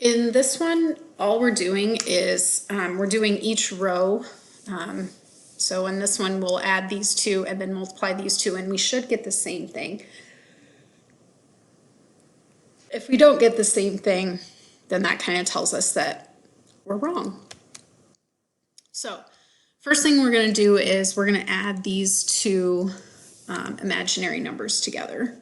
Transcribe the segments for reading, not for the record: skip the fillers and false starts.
In this one, all we're doing is we're doing each row. So in this one, we'll add these two and then multiply these two, and we should get the same thing. If we don't get the same thing, then that kind of tells us that we're wrong. So first thing we're going to do is we're going to add these two imaginary numbers together.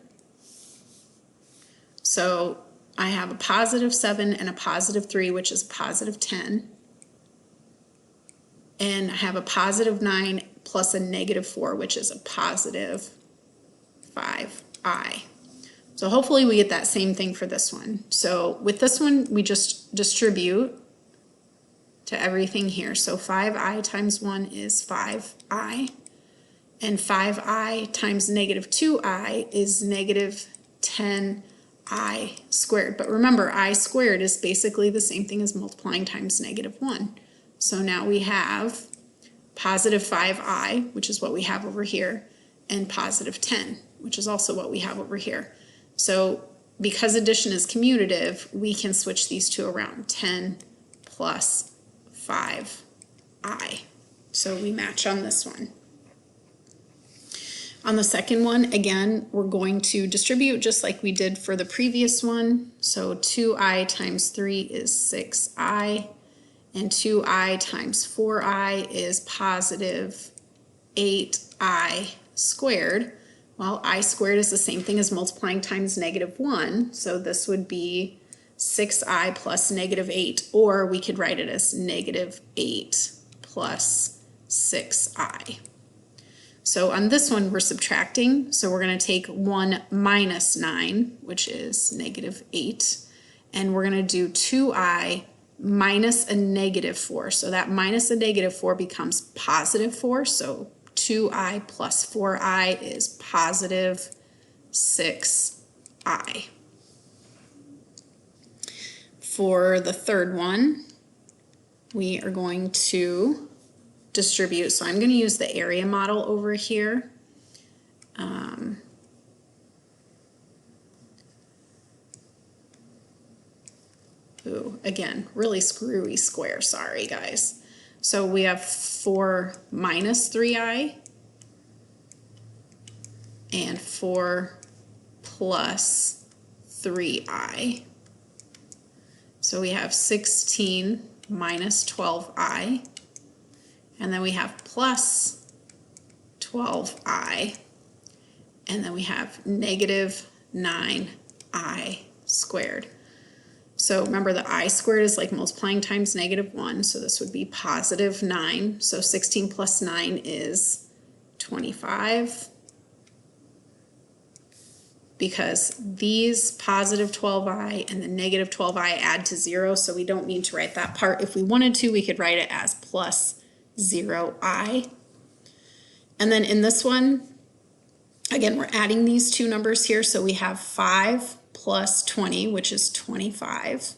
So I have a positive 7 and a positive 3, which is a positive 10. And I have a positive 9 plus a negative 4, which is a positive 5i. So hopefully we get that same thing for this one. So with this one, we just distribute to everything here. So 5i times 1 is 5i. And 5i times negative 2i is negative 10i squared. But remember, I squared is basically the same thing as multiplying times negative 1. So now we have positive 5i, which is what we have over here, and positive 10, which is also what we have over here. So because addition is commutative, we can switch these two around, 10 plus 5i. So we match on this one. On the second one, again, we're going to distribute just like we did for the previous one. So 2i times 3 is 6i, and 2i times 4i is positive 8i squared. Well, I squared is the same thing as multiplying times negative 1, so this would be 6i plus negative 8, or we could write it as negative 8 plus 6i. So on this one, we're subtracting, so we're going to take 1 minus 9, which is negative 8, and we're going to do 2i minus a negative 4. So that minus a negative 4 becomes positive 4, so 2i plus 4i is positive 6i. For the third one, we are going to distribute. So I'm going to use the area model over here. Again, really screwy square, sorry guys. So we have 4 minus 3i and 4 plus 3i. So we have 16 minus 12i, and then we have plus 12i, and then we have negative 9i squared. So remember, the I squared is like multiplying times negative 1, so this would be positive 9. So 16 plus 9 is 25. Because these positive 12i and the negative 12i add to 0, so we don't need to write that part. If we wanted to, we could write it as plus 0i. And then in this one, again, we're adding these two numbers here, so we have 5 plus 20, which is 25.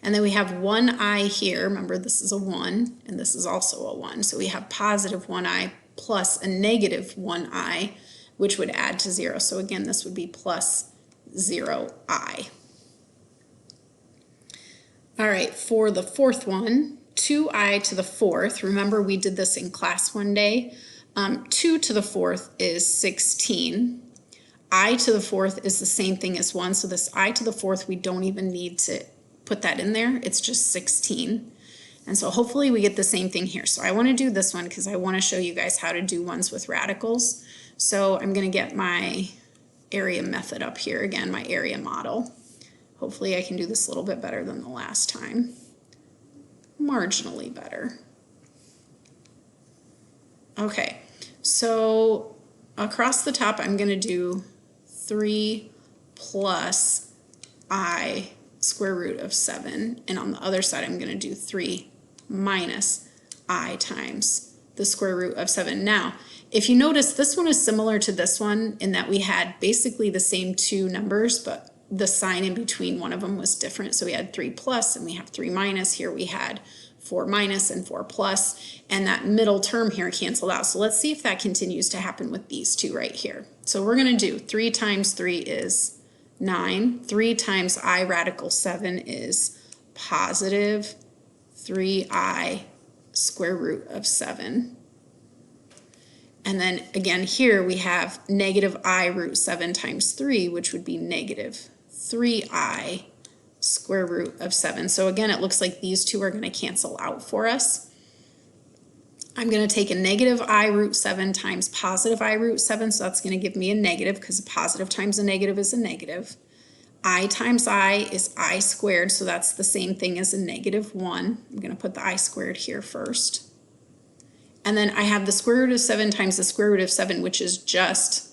And then we have 1i here. Remember, this is a 1, and this is also a 1. So we have positive 1i plus a negative 1i, which would add to 0. So again, this would be plus 0i. All right, for the fourth one, 2i to the fourth. Remember, we did this in class one day. 2 to the fourth is 16. I to the fourth is the same thing as 1, so this I to the fourth, we don't even need to put that in there. It's just 16. And so hopefully we get the same thing here. So I want to do this one because I want to show you guys how to do ones with radicals. So I'm going to get my area method up here again, my area model. Hopefully I can do this a little bit better than the last time. Marginally better. Okay, so across the top I'm going to do 3 plus I square root of 7, and on the other side I'm going to do 3 minus I times the square root of 7. Now, if you notice, this one is similar to this one in that we had basically the same two numbers, but the sign in between one of them was different. So we had 3 plus and we have 3 minus. Here we had 4 minus and 4 plus, and that middle term here canceled out. So let's see if that continues to happen with these two right here. So we're going to do 3 times 3 is 9. 3 times I radical 7 is positive 3I square root of 7. And then again here we have negative I root 7 times 3, which would be negative 3I square root of 7. So again, it looks like these two are going to cancel out for us. I'm going to take a negative I root 7 times positive I root 7, so that's going to give me a negative because a positive times a negative is a negative. I times I is I squared, so that's the same thing as a negative 1. I'm going to put the I squared here first. And then I have the square root of 7 times the square root of 7, which is just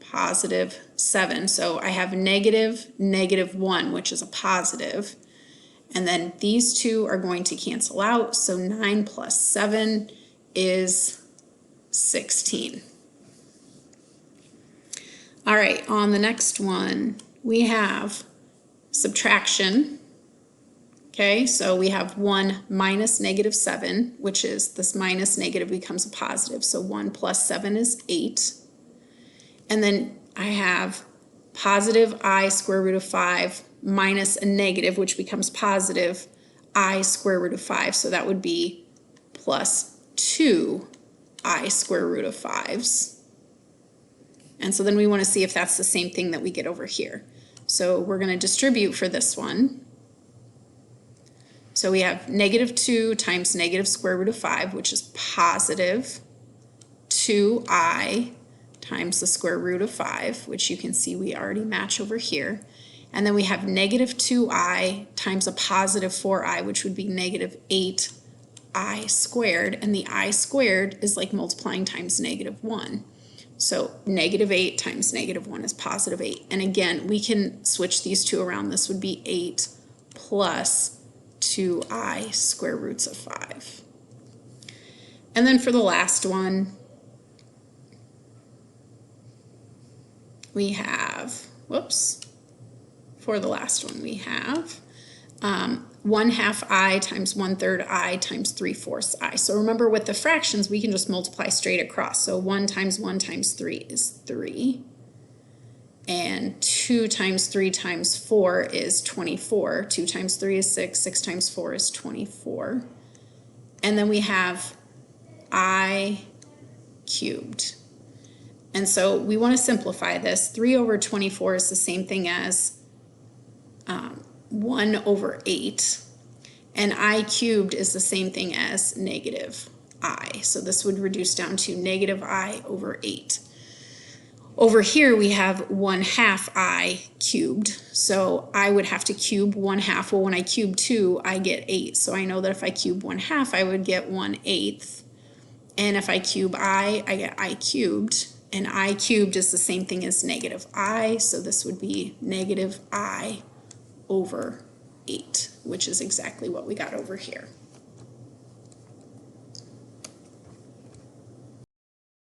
positive 7. So I have negative 1, which is a positive. And then these two are going to cancel out, so 9 plus 7 is 16. All right, on the next one, we have subtraction. Okay, so we have 1 minus negative 7, which is this minus negative becomes a positive. So 1 plus 7 is 8. And then I have positive I square root of 5 minus a negative, which becomes positive I square root of 5. So that would be plus 2I square root of 5s. And so then we want to see if that's the same thing that we get over here. So we're going to distribute for this one. So we have negative 2 times negative square root of 5, which is positive 2I times the square root of 5, which you can see we already match over here. And then we have negative 2I times a positive 4I, which would be negative 8I squared. And the I squared is like multiplying times negative 1. So negative 8 times negative 1 is positive 8. And again, we can switch these two around. This would be 8 plus 2I square roots of 5. And then for the last one, we have, for the last one we have 1/2 I times 1/3 I times 3/4 I. So remember with the fractions, we can just multiply straight across. So 1 times 1 times 3 is 3. And 2 times 3 times 4 is 24. 2 times 3 is 6. 6 times 4 is 24. And then we have I cubed. And so we want to simplify this. 3 over 24 is the same thing as 1 over 8. And I cubed is the same thing as negative I. So this would reduce down to negative I over 8. Over here we have 1/2 I cubed. So I would have to cube 1/2. Well, when I cube 2, I get 8. So I know that if I cube 1/2, I would get 1/8. And if I cube I get I cubed. And I cubed is the same thing as negative I. So this would be negative I over 8, which is exactly what we got over here.